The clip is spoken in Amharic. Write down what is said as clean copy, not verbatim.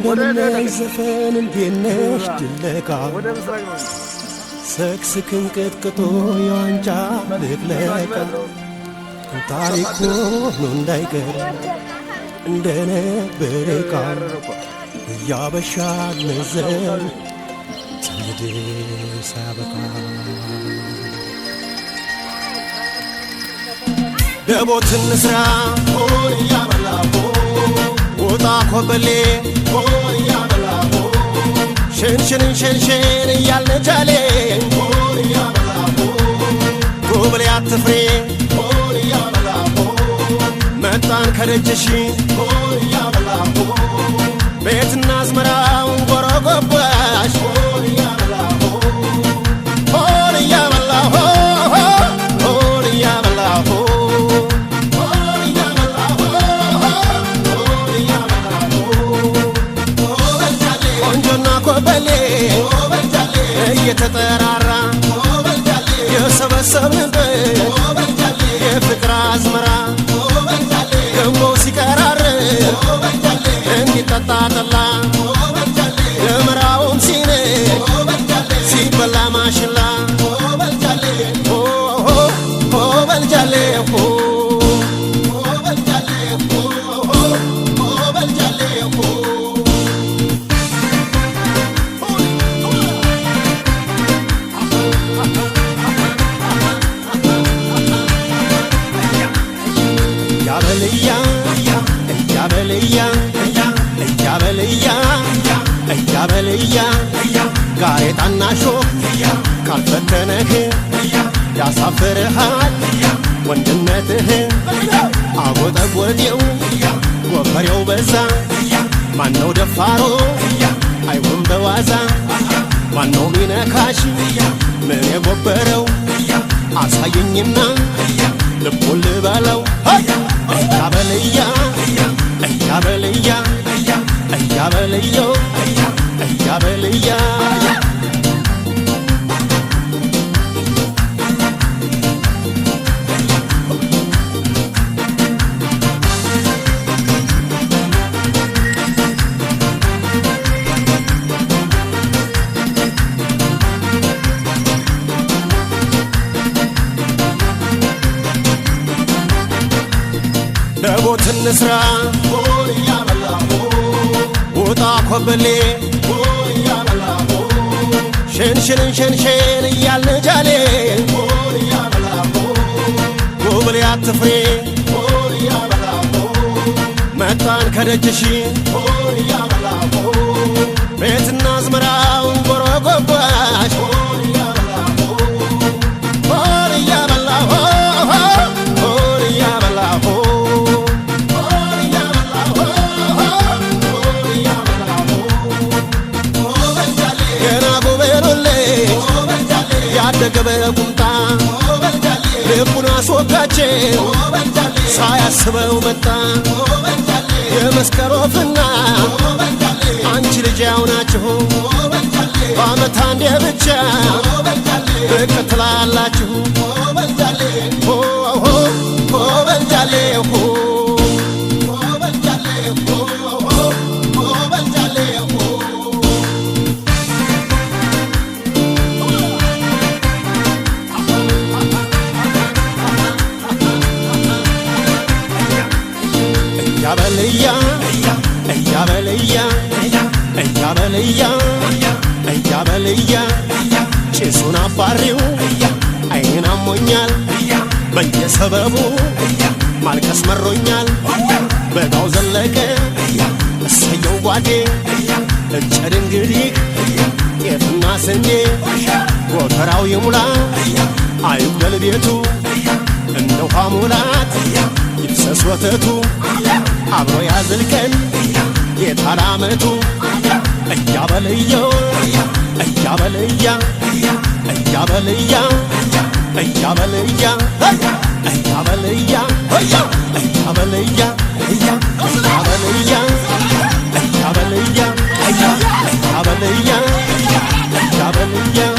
እንደምን ዘፈን እንዴነሽ ድለቃ ሰክስክን ቅጥቅጦ የዋንጫ ልቅለቃ ታሪኩ ነው እንዳይቀር እንደነበረ ቃል ያበሻ ነዘር ትውልድ ሳበቃ ደቦት እንስራ ሆይ ያበላቦ ወጣ ኮበሌ ሆይ ያበላቦ ሸንሸን ሸንሸን እያልን ጃሌ ሆይ ያበላቦ ጎበሌ አትፍሬ ሆይ ያበላቦ መጣን ከደጅሽ ሆይ ያበላቦ ቤትና አዝመራውን ጎረጎባሽ ሆይ ያበላቦ ሆይ ያበላቦ ሆይ ያበላቦ ኮበሌ እየተጠራራ የሰበሰብንበት የፍቅር አዝመራ ገንቦ ሲቀራር እንዲጠጣ ጠላ ለመራውም ሲኔ ሲበላ ማሽላ በልጃሌ እያበልያ ጋሬጣና ሾክ ካልፈተነህ ያሳፍርሃል ወንድነትህ አጎጠጎጤው ወፈሬው በዛ ማነው ደፋሮ አይሆን በዋዛ ማነው ሚነካሽ ምን የጎበረው አሳየኝና ልቡን ልበለው እያበልያ እያበልያ እያበልዮ እያበልያ ደቦት እንስራ ሆይ ያበላቦ ወጣ ኮበሌ ሆይ ያበላቦ ሸንሸን ሸንሸን እያልን ጃሌ ሆይ ያበላቦ ጎበሌ አትፍሬ ሆይ ያበላቦ መጣን ከደጅሽ ሆይ ያበላቦ ቤትና አዝመራውን ጎረጎባሽ ሆይ ያበላቦ ሆይ ያበላቦ ሆይ ያበላቦ ያደገ በቁምጣ ልቡን አስወጋቸው ሳያስበው መጣ የመስቀል ወፍና አንቺ ልጅ ያው ናችሁ በዓመት አንዴ ብቻ ብቅ ትላላችሁ በልጃሌ እያበልያ እያበልያ እያበልያ እያበልያ ጭሱን አባሪው አይን አሞኛል በየሰበቡ ማልቀስ መሮኛል በጋው ዘለቀ እሰየው ጓዴ እጨድ እንግዲህ ጤፍና ስንዴ ጎተራው ይሙላ አይጉደል ቤቱ እንደ ውሃ ሙላት ይፍሰስ ወተቱ አብሮ ያዝልቀን የታራ ዓመቱ እያበልየው እያበልያ እያበልያ እያበልያ እያበልያ እያበልያ እያበልያ እያበልያ እያበልያ እያበልያ